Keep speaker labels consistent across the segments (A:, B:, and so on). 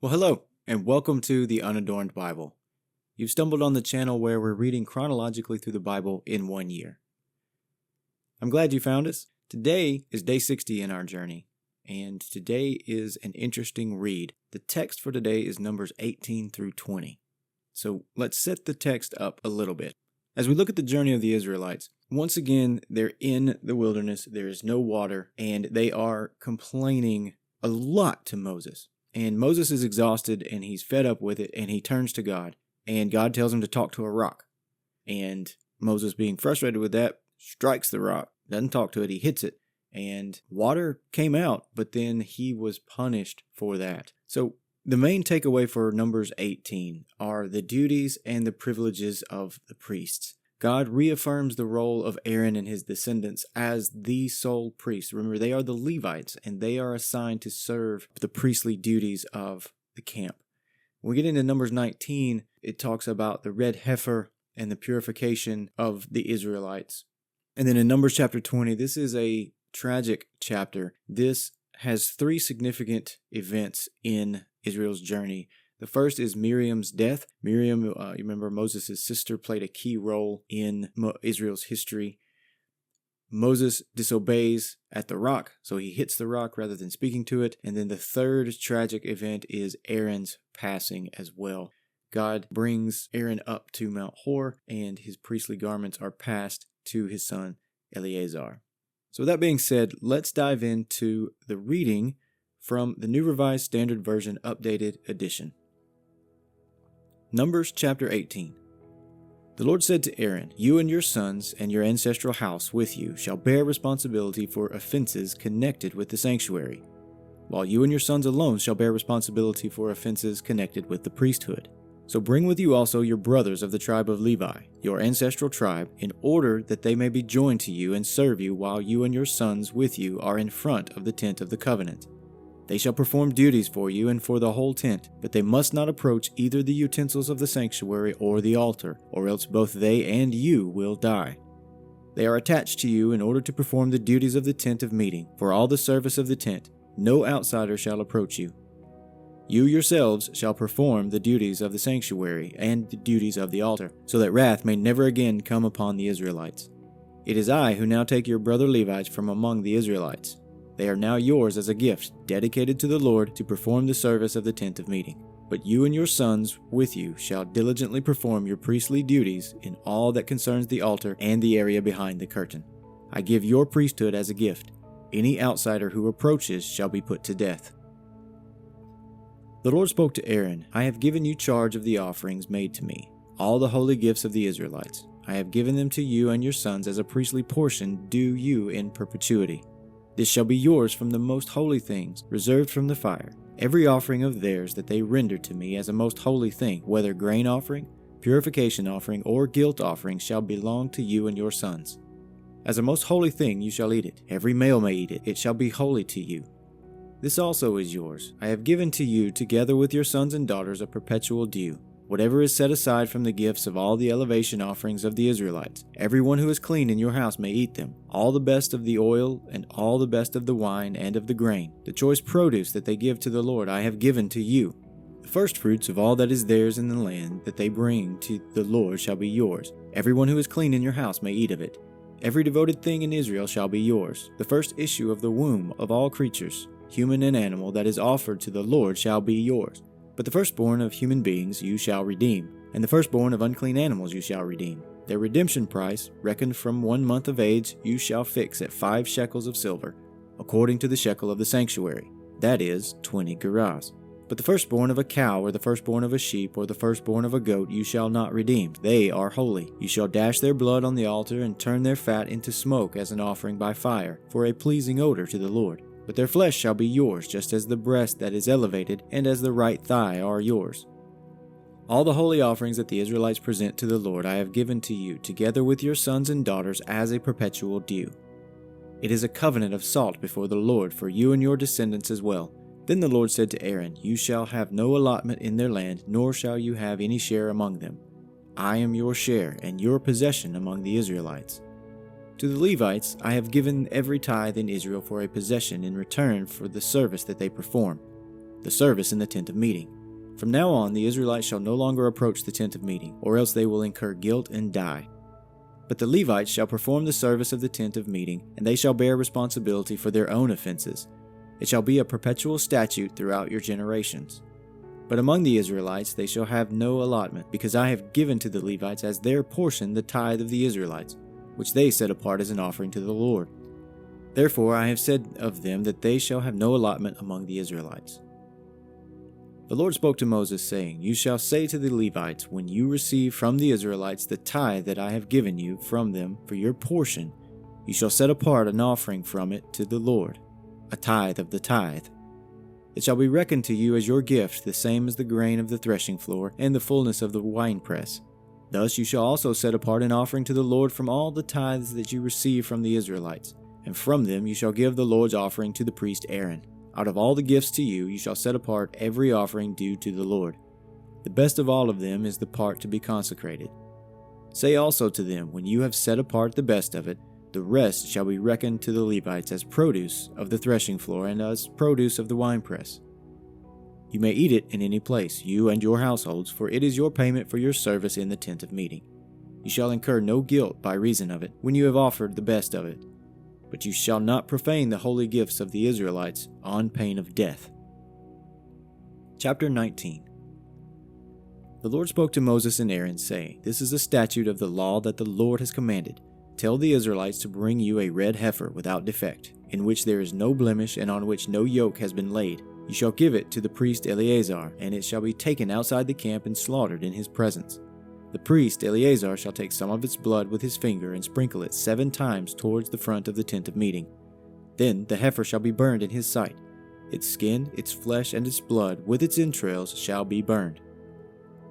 A: Well, hello, and welcome to the Unadorned Bible. You've stumbled on the channel where we're reading chronologically through the Bible in 1 year. I'm glad you found us. Today is day 60 in our journey, and today is an interesting read. The text for today is Numbers 18 through 20. So let's set the text up a little bit. As we look at the journey of the Israelites, once again, they're in the wilderness, there is no water, and they are complaining a lot to Moses. And Moses is exhausted and he's fed up with it and he turns to God. And God tells him to talk to a rock. And Moses, being frustrated with that, strikes the rock, doesn't talk to it, he hits it. And water came out, but then he was punished for that. So the main takeaway for Numbers 18 are the duties and the privileges of the priests. God reaffirms the role of Aaron and his descendants as the sole priests. Remember, they are the Levites, and they are assigned to serve the priestly duties of the camp. When we get into Numbers 19, it talks about the red heifer and the purification of the Israelites. And then in Numbers chapter 20, this is a tragic chapter. This has three significant events in Israel's journey. The first is Miriam's death. Miriam, you remember Moses' sister, played a key role in Israel's history. Moses disobeys at the rock, so he hits the rock rather than speaking to it. And then the third tragic event is Aaron's passing as well. God brings Aaron up to Mount Hor, and his priestly garments are passed to his son Eleazar. So with that being said, let's dive into the reading from the New Revised Standard Version Updated Edition. Numbers chapter 18. The Lord said to Aaron, "You and your sons and your ancestral house with you shall bear responsibility for offenses connected with the sanctuary, while you and your sons alone shall bear responsibility for offenses connected with the priesthood. So bring with you also your brothers of the tribe of Levi, your ancestral tribe, in order that they may be joined to you and serve you while you and your sons with you are in front of the tent of the covenant. They shall perform duties for you and for the whole tent, but they must not approach either the utensils of the sanctuary or the altar, or else both they and you will die. They are attached to you in order to perform the duties of the tent of meeting, for all the service of the tent. No outsider shall approach you. You yourselves shall perform the duties of the sanctuary and the duties of the altar, so that wrath may never again come upon the Israelites. It is I who now take your brother Levites from among the Israelites. They are now yours as a gift, dedicated to the Lord to perform the service of the tent of meeting. But you and your sons with you shall diligently perform your priestly duties in all that concerns the altar and the area behind the curtain. I give your priesthood as a gift. Any outsider who approaches shall be put to death." The Lord spoke to Aaron, "I have given you charge of the offerings made to me, all the holy gifts of the Israelites. I have given them to you and your sons as a priestly portion due you in perpetuity. This shall be yours from the most holy things, reserved from the fire. Every offering of theirs that they render to me as a most holy thing, whether grain offering, purification offering, or guilt offering, shall belong to you and your sons. As a most holy thing you shall eat it. Every male may eat it. It shall be holy to you. This also is yours. I have given to you, together with your sons and daughters, a perpetual due. Whatever is set aside from the gifts of all the elevation offerings of the Israelites, everyone who is clean in your house may eat them, all the best of the oil and all the best of the wine and of the grain. The choice produce that they give to the Lord I have given to you. The firstfruits of all that is theirs in the land that they bring to the Lord shall be yours. Everyone who is clean in your house may eat of it. Every devoted thing in Israel shall be yours. The first issue of the womb of all creatures, human and animal, that is offered to the Lord shall be yours. But the firstborn of human beings you shall redeem, and the firstborn of unclean animals you shall redeem. Their redemption price, reckoned from 1 month of age, you shall fix at 5 shekels of silver, according to the shekel of the sanctuary, that is, 20 gerahs. But the firstborn of a cow, or the firstborn of a sheep, or the firstborn of a goat you shall not redeem. They are holy. You shall dash their blood on the altar and turn their fat into smoke as an offering by fire, for a pleasing odor to the Lord. But their flesh shall be yours, just as the breast that is elevated and as the right thigh are yours. All the holy offerings that the Israelites present to the Lord I have given to you, together with your sons and daughters, as a perpetual due. It is a covenant of salt before the Lord for you and your descendants as well. Then the Lord said to Aaron, You shall have no allotment in their land, nor shall you have any share among them. I am your share and your possession among the Israelites. To the Levites I have given every tithe in Israel for a possession in return for the service that they perform. the service in the tent of meeting. From now on, the Israelites shall no longer approach the tent of meeting, or else they will incur guilt and die. But the Levites shall perform the service of the tent of meeting, and they shall bear responsibility for their own offenses. It shall be a perpetual statute throughout your generations. But among the Israelites they shall have no allotment, because I have given to the Levites as their portion the tithe of the Israelites, which they set apart as an offering to the Lord. Therefore I have said of them that they shall have no allotment among the Israelites. The Lord spoke to Moses, saying, You shall say to the Levites, when you receive from the Israelites the tithe that I have given you from them for your portion, you shall set apart an offering from it to the Lord, a tithe of the tithe. It shall be reckoned to you as your gift, the same as the grain of the threshing floor and the fullness of the winepress. Thus you shall also set apart an offering to the Lord from all the tithes that you receive from the Israelites, and from them you shall give the Lord's offering to the priest Aaron. Out of all the gifts to you, you shall set apart every offering due to the Lord. The best of all of them is the part to be consecrated. Say also to them, when you have set apart the best of it, the rest shall be reckoned to the Levites as produce of the threshing floor and as produce of the winepress. You may eat it in any place, you and your households, for it is your payment for your service in the tent of meeting. You shall incur no guilt by reason of it, when you have offered the best of it. But you shall not profane the holy gifts of the Israelites on pain of death. Chapter 19. The Lord spoke to Moses and Aaron, saying, This is a statute of the law that the Lord has commanded. Tell the Israelites to bring you a red heifer without defect, in which there is no blemish and on which no yoke has been laid. You shall give it to the priest Eleazar, and it shall be taken outside the camp and slaughtered in his presence. The priest Eleazar shall take some of its blood with his finger and sprinkle it 7 times towards the front of the tent of meeting. Then the heifer shall be burned in his sight. Its skin, its flesh, and its blood, with its entrails, shall be burned.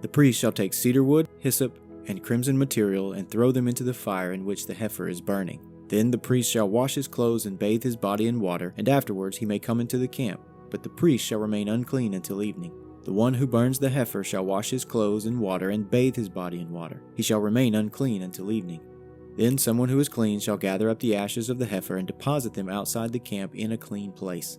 A: The priest shall take cedar wood, hyssop, and crimson material, and throw them into the fire in which the heifer is burning. Then the priest shall wash his clothes and bathe his body in water, and afterwards he may come into the camp, but the priest shall remain unclean until evening. The one who burns the heifer shall wash his clothes in water and bathe his body in water. He shall remain unclean until evening. Then someone who is clean shall gather up the ashes of the heifer and deposit them outside the camp in a clean place.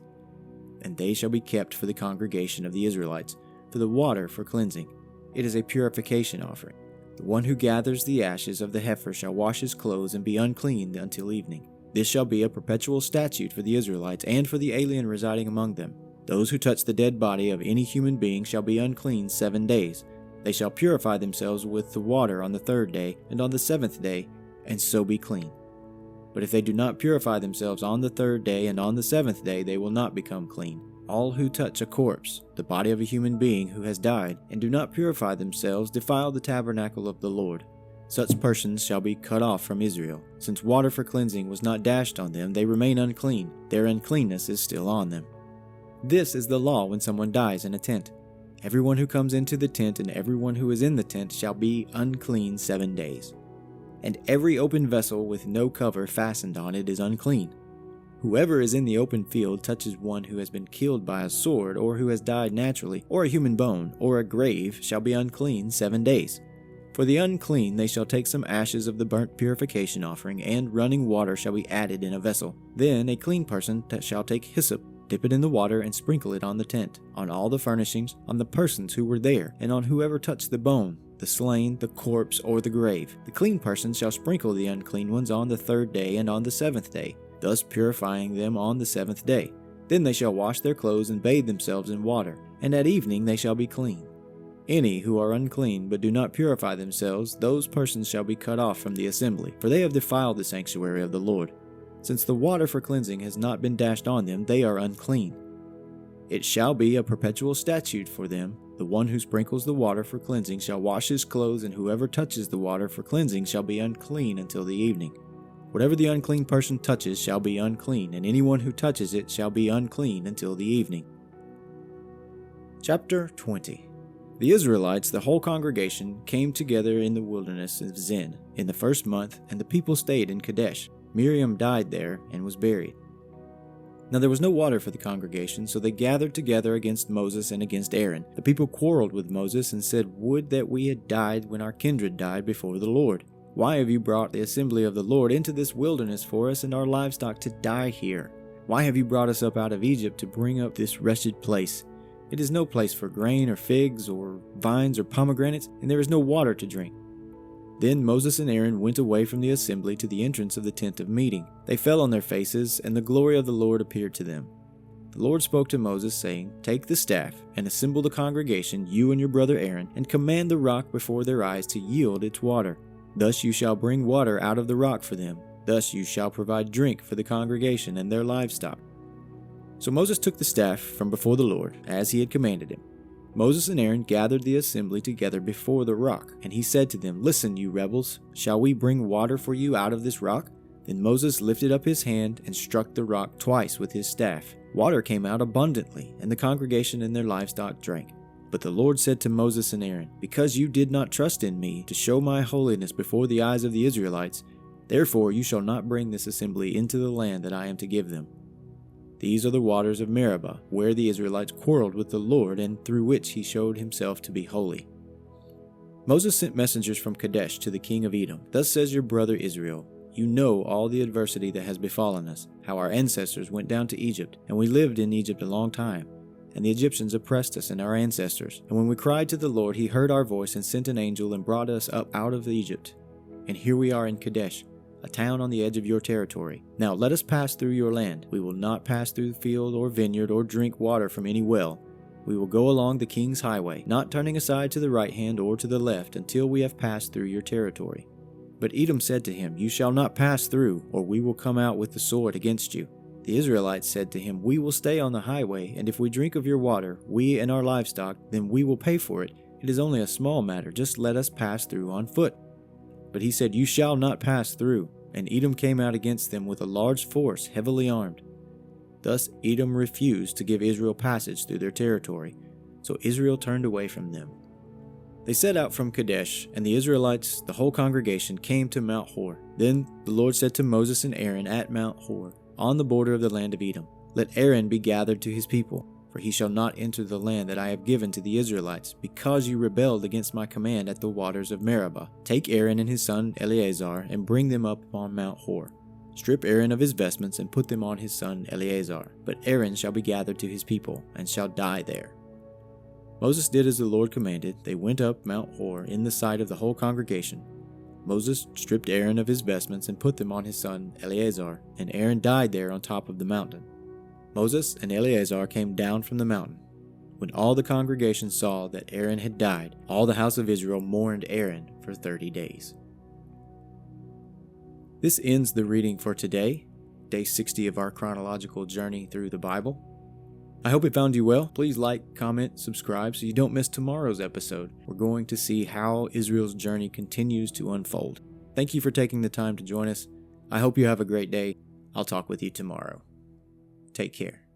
A: And they shall be kept for the congregation of the Israelites, for the water for cleansing. It is a purification offering. The one who gathers the ashes of the heifer shall wash his clothes and be unclean until evening. This shall be a perpetual statute for the Israelites and for the alien residing among them. Those who touch the dead body of any human being shall be unclean 7 days. They shall purify themselves with the water on the 3rd day and on the 7th day, and so be clean. But if they do not purify themselves on the 3rd day and on the 7th day, they will not become clean. All who touch a corpse, the body of a human being who has died, and do not purify themselves, defile the tabernacle of the Lord. Such persons shall be cut off from Israel. Since water for cleansing was not dashed on them, they remain unclean. Their uncleanness is still on them. This is the law when someone dies in a tent. Everyone who comes into the tent and everyone who is in the tent shall be unclean 7 days. And every open vessel with no cover fastened on it is unclean. Whoever is in the open field touches one who has been killed by a sword, or who has died naturally, or a human bone, or a grave, shall be unclean 7 days. For the unclean they shall take some ashes of the burnt purification offering, and running water shall be added in a vessel. Then a clean person shall take hyssop, dip it in the water, and sprinkle it on the tent, on all the furnishings, on the persons who were there, and on whoever touched the bone, the slain, the corpse, or the grave. The clean person shall sprinkle the unclean ones on the 3rd day and on the 7th day, thus purifying them on the 7th day. Then they shall wash their clothes and bathe themselves in water, and at evening they shall be clean. Any who are unclean but do not purify themselves, those persons shall be cut off from the assembly, for they have defiled the sanctuary of the Lord. Since the water for cleansing has not been dashed on them, they are unclean. It shall be a perpetual statute for them. The one who sprinkles the water for cleansing shall wash his clothes, and whoever touches the water for cleansing shall be unclean until the evening. Whatever the unclean person touches shall be unclean, and anyone who touches it shall be unclean until the evening. Chapter 20. The Israelites, the whole congregation, came together in the wilderness of Zin in the 1st month, and the people stayed in Kadesh. Miriam died there and was buried. Now there was no water for the congregation, so they gathered together against Moses and against Aaron. The people quarreled with Moses and said, Would that we had died when our kindred died before the Lord. Why have you brought the assembly of the Lord into this wilderness for us and our livestock to die here? Why have you brought us up out of Egypt to bring up this wretched place? It is no place for grain or figs or vines or pomegranates, and there is no water to drink." Then Moses and Aaron went away from the assembly to the entrance of the tent of meeting. They fell on their faces, and the glory of the Lord appeared to them. The Lord spoke to Moses, saying, "Take the staff, and assemble the congregation, you and your brother Aaron, and command the rock before their eyes to yield its water. Thus you shall bring water out of the rock for them. Thus you shall provide drink for the congregation and their livestock." So Moses took the staff from before the Lord, as he had commanded him. Moses and Aaron gathered the assembly together before the rock, and he said to them, "Listen, you rebels, shall we bring water for you out of this rock?" Then Moses lifted up his hand and struck the rock twice with his staff. Water came out abundantly, and the congregation and their livestock drank. But the Lord said to Moses and Aaron, "Because you did not trust in me to show my holiness before the eyes of the Israelites, therefore you shall not bring this assembly into the land that I am to give them. These are the waters of Meribah, where the Israelites quarreled with the Lord, and through which he showed himself to be holy." Moses sent messengers from Kadesh to the king of Edom. "Thus says your brother Israel, you know all the adversity that has befallen us, how our ancestors went down to Egypt, and we lived in Egypt a long time. And the Egyptians oppressed us and our ancestors. And when we cried to the Lord, he heard our voice and sent an angel and brought us up out of Egypt. And here we are in Kadesh, a town on the edge of your territory. Now let us pass through your land. We will not pass through field or vineyard or drink water from any well. We will go along the king's highway, not turning aside to the right hand or to the left until we have passed through your territory." But Edom said to him, "You shall not pass through, or we will come out with the sword against you." The Israelites said to him, "We will stay on the highway, and if we drink of your water, we and our livestock, then we will pay for it. It is only a small matter, just let us pass through on foot." But he said, "You shall not pass through." And Edom came out against them with a large force, heavily armed. Thus Edom refused to give Israel passage through their territory, so Israel turned away from them. They set out from Kadesh, and the Israelites, the whole congregation, came to Mount Hor. Then the Lord said to Moses and Aaron at Mount Hor, on the border of the land of Edom, "Let Aaron be gathered to his people, for he shall not enter the land that I have given to the Israelites, because you rebelled against my command at the waters of Meribah. Take Aaron and his son Eleazar, and bring them up on Mount Hor. Strip Aaron of his vestments, and put them on his son Eleazar. But Aaron shall be gathered to his people, and shall die there." Moses did as the Lord commanded. They went up Mount Hor in the sight of the whole congregation. Moses stripped Aaron of his vestments and put them on his son Eleazar, and Aaron died there on top of the mountain. Moses and Eleazar came down from the mountain. When all the congregation saw that Aaron had died, all the house of Israel mourned Aaron for 30 days. This ends the reading for today, day 60 of our chronological journey through the Bible. I hope it found you well. Please like, comment, subscribe so you don't miss tomorrow's episode. We're going to see how Israel's journey continues to unfold. Thank you for taking the time to join us. I hope you have a great day. I'll talk with you tomorrow. Take care.